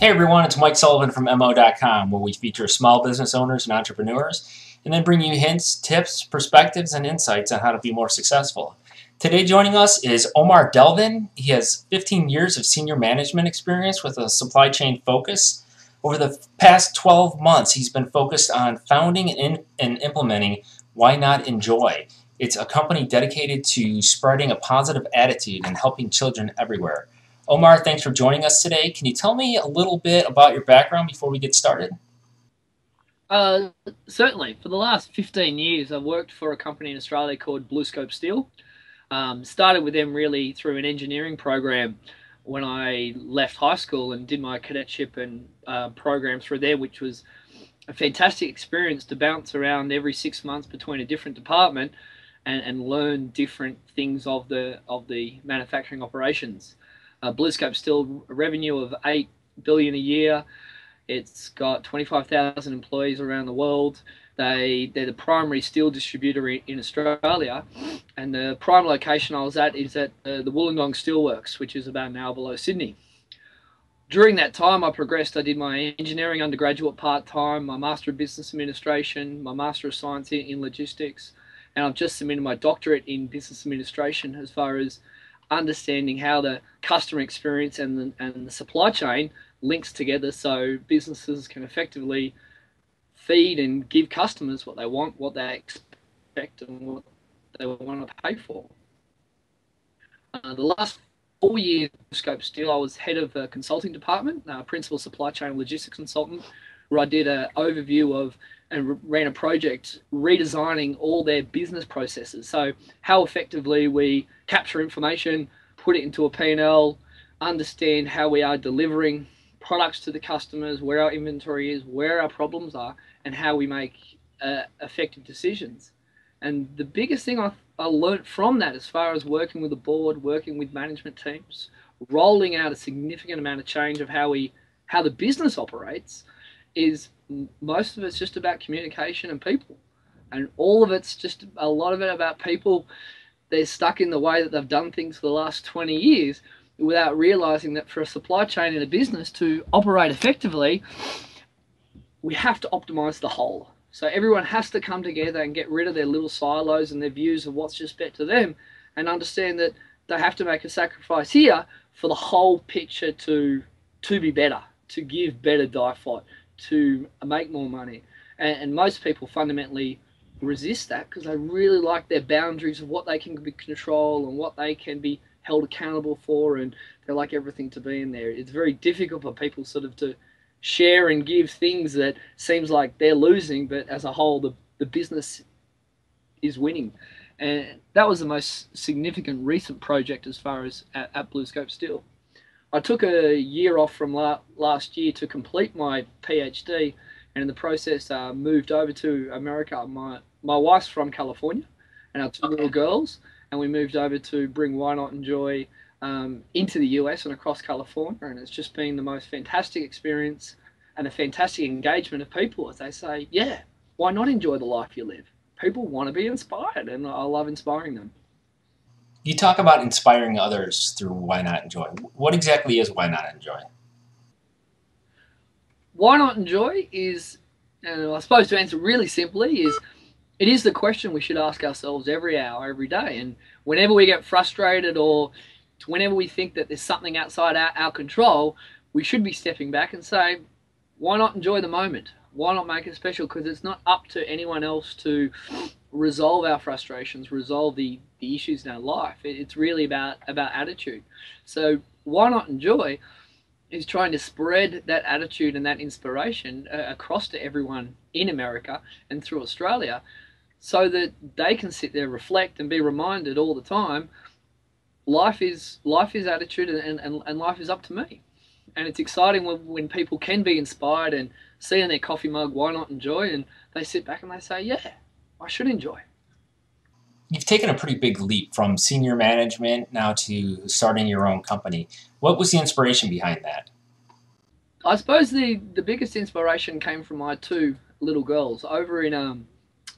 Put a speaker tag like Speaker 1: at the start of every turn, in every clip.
Speaker 1: Hey everyone, it's Mike Sullivan from mo.com, where we feature small business owners and entrepreneurs and then bring you hints, tips, perspectives, and insights on how to be more successful. Today joining us is Omar Devlin. He has 15 years of senior management experience with a supply chain focus. Over the past 12 months, he's been focused on founding and implementing Why Not Enjoy. It's a company dedicated to spreading a positive attitude and helping children everywhere. Omar, thanks for joining us today. Can you tell me a little bit about your background before we get started?
Speaker 2: Uh, Certainly. For the last 15 years, I've worked for a company in Australia called BlueScope Steel. Started with them really through an engineering program when I left high school and did my cadetship and program through there, which was a fantastic experience to bounce around every 6 months between a different department and learn different things of the manufacturing operations. BlueScope Steel revenue of $8 billion a year. It's got 25,000 employees around the world. They're the primary steel distributor in Australia, and the prime location I was at is at the Wollongong Steelworks, which is about an hour below Sydney. During that time, I progressed. I did my engineering undergraduate part-time, my Master of Business Administration, my Master of Science in Logistics, and I've just submitted my doctorate in Business Administration as far as understanding how the customer experience and the supply chain links together so businesses can effectively feed and give customers what they want, what they expect, and what they want to pay for. The last 4 years of Scope Steel, I was head of a consulting department, principal supply chain logistics consultant, where I did an overview of and ran a project redesigning all their business processes. So how effectively we capture information, put it into a P&L, understand how we are delivering products to the customers, where our inventory is, where our problems are, and how we make effective decisions. And the biggest thing I learned from that, as far as working with the board, working with management teams, rolling out a significant amount of change of how the business operates, is most of it's just about communication and people. And all of it's just a lot of it about people. They're stuck in the way that they've done things for the last 20 years without realizing that for a supply chain in a business to operate effectively, we have to optimize the whole. So everyone has to come together and get rid of their little silos and their views of what's just better to them, and understand that they have to make a sacrifice here for the whole picture to be better, to give better DIFOT, to make more money. And most people fundamentally resist that because they really like their boundaries of what they can control and what they can be held accountable for, and they like everything to be in there. It's very difficult for people sort of to share and give things that seems like they're losing, but as a whole the business is winning. And that was the most significant recent project as far as at BlueScope Steel. I took a year off from last year to complete my PhD, and in the process moved over to America. My wife's from California and our two little girls, and we moved over to bring Why Not Enjoy into the US and across California, and it's just been the most fantastic experience and a fantastic engagement of people as they say, yeah, why not enjoy the life you live? People want to be inspired, and I love inspiring them.
Speaker 1: You talk about inspiring others through Why Not Enjoy. What exactly is Why Not Enjoy?
Speaker 2: Why Not Enjoy is, and I suppose to answer really simply, is it is the question we should ask ourselves every hour, every day. And whenever we get frustrated or whenever we think that there's something outside our control, we should be stepping back and say, why not enjoy the moment? Why not make it special? Because it's not up to anyone else to resolve our frustrations, resolve the issues in our life. It's really about attitude. So why not enjoy is trying to spread that attitude and that inspiration across to everyone in America and through Australia, so that they can sit there, reflect, and be reminded all the time, life is attitude, and life is up to me. And it's exciting when people can be inspired and see in their coffee mug, why not enjoy? And they sit back and they say, yeah, I should enjoy.
Speaker 1: You've taken a pretty big leap from senior management now to starting your own company. What was the inspiration behind that?
Speaker 2: I suppose the biggest inspiration came from my two little girls over in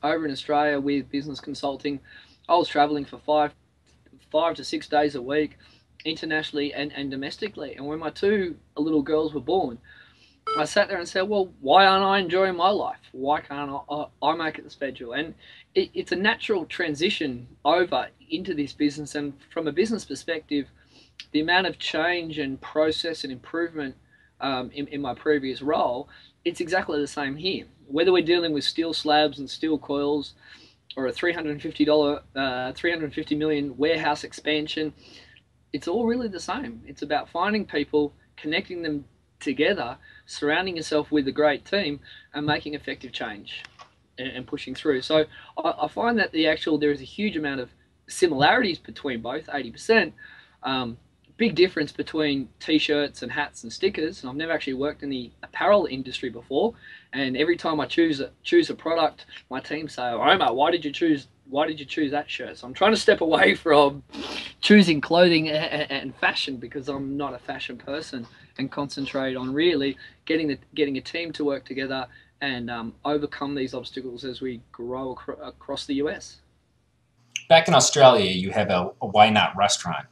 Speaker 2: Australia with business consulting. I was traveling for five to 6 days a week, internationally and domestically. And when my two little girls were born, I sat there and said, well, why aren't I enjoying my life? Why can't I make it the schedule? And it's a natural transition over into this business. And from a business perspective, the amount of change and process and improvement in my previous role, it's exactly the same here. Whether we're dealing with steel slabs and steel coils or a $350 million warehouse expansion, it's all really the same. It's about finding people, connecting them together, surrounding yourself with a great team, and making effective change and pushing through. So I find that there is a huge amount of similarities between both, 80%. Big difference between t-shirts and hats and stickers. And I've never actually worked in the apparel industry before, and every time I choose a product, my team say, "Oh, Omar, why did you choose that shirt?" So I'm trying to step away from choosing clothing and fashion, because I'm not a fashion person, and concentrate on really getting a team to work together and overcome these obstacles as we grow across the US.
Speaker 1: Back in Australia, you have a Why Not restaurant.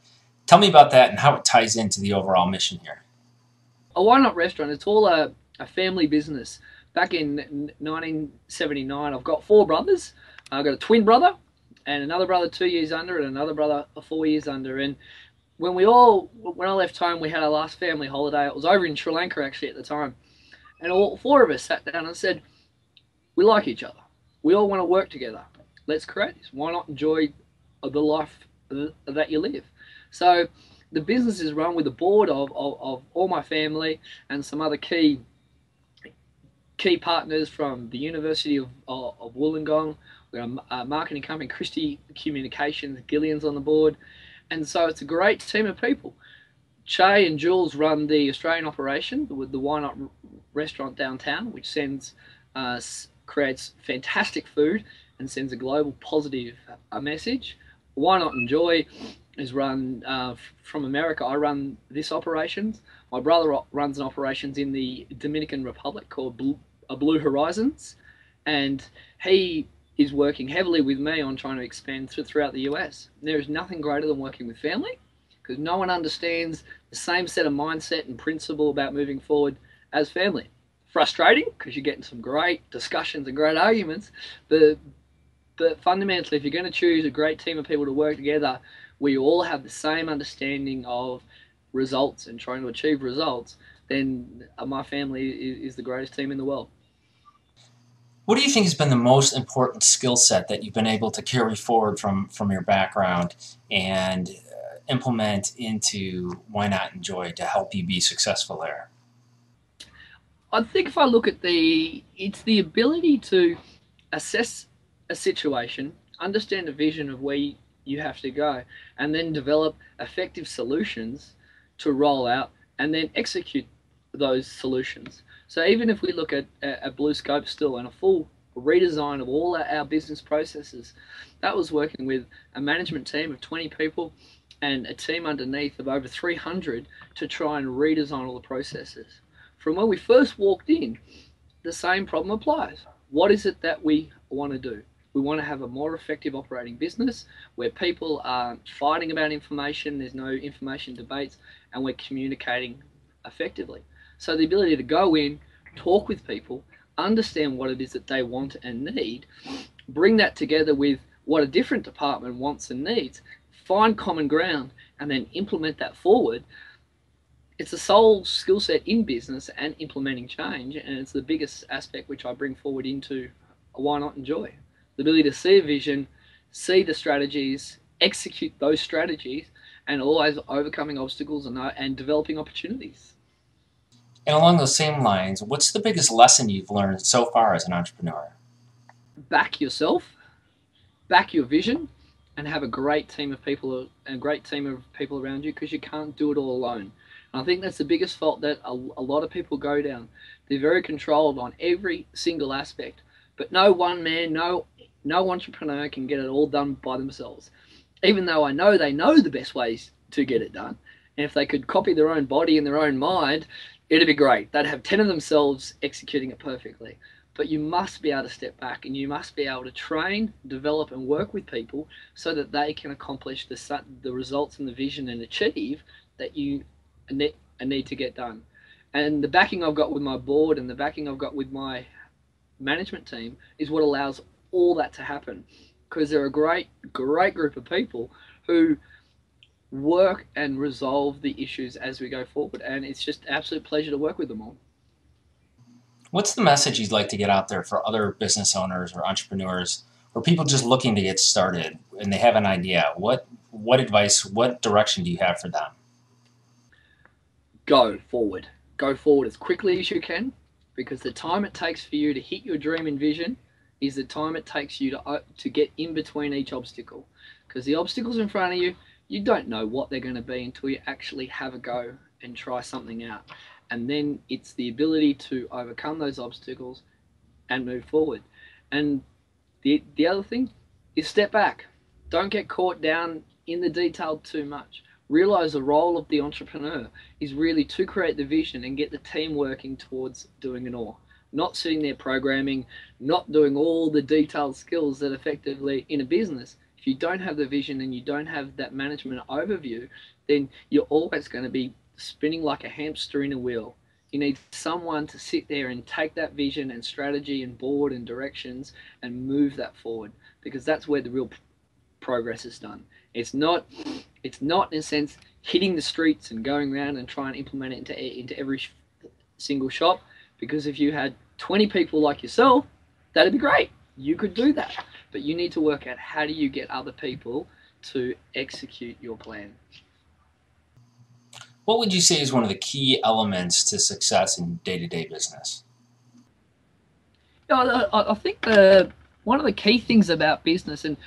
Speaker 1: Tell me about that and how it ties into the overall mission here.
Speaker 2: A Why Not restaurant, it's all a family business. Back in 1979, I've got four brothers. I've got a twin brother and another brother 2 years under and another brother 4 years under. And when I left home, we had our last family holiday. It was over in Sri Lanka actually at the time. And all four of us sat down and said, we like each other. We all want to work together. Let's create this. Why not enjoy the life that you live? So the business is run with a board of all my family and some other key partners from the University of Wollongong. We've got a marketing company, Christie Communications, Gillian's on the board. And so it's a great team of people. Che and Jules run the Australian operation with the Why Not restaurant downtown, which creates fantastic food and sends a global positive message. Why Not Enjoy is run from America. I run this operations. My brother runs an operations in the Dominican Republic called Blue Horizons, and he is working heavily with me on trying to expand throughout the US. There is nothing greater than working with family, because no one understands the same set of mindset and principle about moving forward as family. Frustrating, because you're getting some great discussions and great arguments, but fundamentally, if you're going to choose a great team of people to work together, we all have the same understanding of results and trying to achieve results, then my family is the greatest team in the world.
Speaker 1: What do you think has been the most important skill set that you've been able to carry forward from your background and implement into Why Not Enjoy to help you be successful there?
Speaker 2: I think if I look at it's the ability to assess a situation, understand the vision of where you have to go, and then develop effective solutions to roll out and then execute those solutions. So even if we look at Blue Scope still and a full redesign of all our business processes, that was working with a management team of 20 people and a team underneath of over 300 to try and redesign all the processes. From when we first walked in, the same problem applies. What is it that we want to do? We want to have a more effective operating business where people aren't fighting about information, there's no information debates, and we're communicating effectively. So the ability to go in, talk with people, understand what it is that they want and need, bring that together with what a different department wants and needs, find common ground, and then implement that forward. It's a sole skill set in business and implementing change, and it's the biggest aspect which I bring forward into Why Not Enjoy. The ability to see a vision, see the strategies, execute those strategies, and always overcoming obstacles and developing opportunities.
Speaker 1: And along those same lines, what's the biggest lesson you've learned so far as an entrepreneur?
Speaker 2: Back yourself, back your vision, and have a great team of people around you, because you can't do it all alone. And I think that's the biggest fault that a lot of people go down. They're very controlled on every single aspect, but no one man, no entrepreneur can get it all done by themselves. Even though I know they know the best ways to get it done, and if they could copy their own body and their own mind, it'd be great. They'd have 10 of themselves executing it perfectly. But you must be able to step back, and you must be able to train, develop, and work with people so that they can accomplish the results and the vision and achieve that you need to get done. And the backing I've got with my board and the backing I've got with my management team is what allows all that to happen, because they're a great group of people who work and resolve the issues as we go forward, and it's just an absolute pleasure to work with them all.
Speaker 1: What's the message you'd like to get out there for other business owners or entrepreneurs or people just looking to get started and they have an idea? What advice, what direction do you have for them?
Speaker 2: Go forward. Go forward as quickly as you can, because the time it takes for you to hit your dream and vision is the time it takes you to get in between each obstacle. Because the obstacles in front of you, you don't know what they're going to be until you actually have a go and try something out. And then it's the ability to overcome those obstacles and move forward. And the other thing is step back. Don't get caught down in the detail too much. Realize the role of the entrepreneur is really to create the vision and get the team working towards doing it all. Not sitting there programming, not doing all the detailed skills that effectively in a business, if you don't have the vision and you don't have that management overview, then you're always going to be spinning like a hamster in a wheel. You need someone to sit there and take that vision and strategy and board and directions and move that forward, because that's where the real progress is done. It's not in a sense hitting the streets and going around and trying to implement it into every single shop, because if you had 20 people like yourself, that'd be great. You could do that. But you need to work out how do you get other people to execute your plan.
Speaker 1: What would you say is one of the key elements to success in day-to-day business?
Speaker 2: I think one of the key things about business, and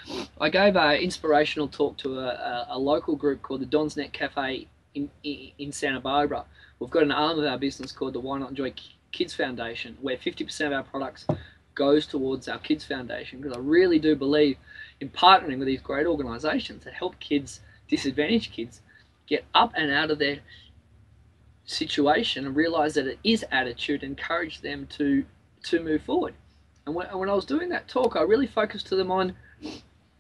Speaker 2: I gave an inspirational talk to a local group called the Don's Net Cafe in Santa Barbara. We've got an arm of our business called the Why Not Enjoy Kids Foundation, where 50% of our products goes towards our Kids Foundation, because I really do believe in partnering with these great organisations that help kids, disadvantaged kids, get up and out of their situation and realise that it is attitude, encourage them to move forward. And when I was doing that talk, I really focused to them on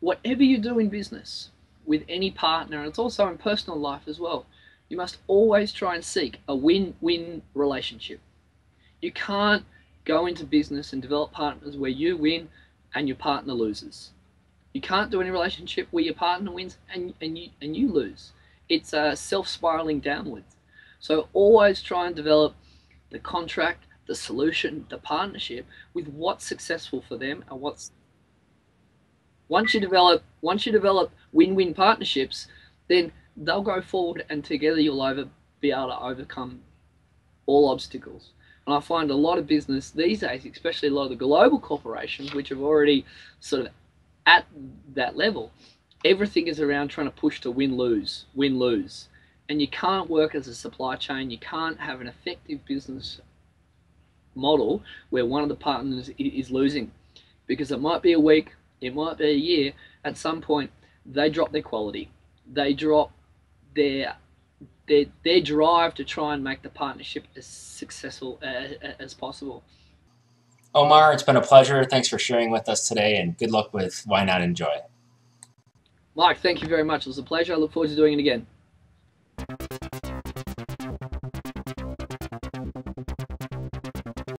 Speaker 2: whatever you do in business with any partner, and it's also in personal life as well, you must always try and seek a win-win relationship. You can't go into business and develop partners where you win and your partner loses. You can't do any relationship where your partner wins and you lose. It's self-spiraling downwards. So always try and develop the contract, the solution, the partnership with what's successful for them and what's. Once you develop win-win partnerships, then they'll go forward and together you'll be able to overcome all obstacles. And I find a lot of business these days, especially a lot of the global corporations, which have already sort of at that level, everything is around trying to push to win-lose, win-lose. And you can't work as a supply chain, you can't have an effective business model where one of the partners is losing, because it might be a week, it might be a year, at some point they drop their quality, they drop their drive to try and make the partnership as successful as possible.
Speaker 1: Omar, it's been a pleasure. Thanks for sharing with us today, and good luck with Why Not Enjoy.
Speaker 2: Mike, thank you very much. It was a pleasure. I look forward to doing it again.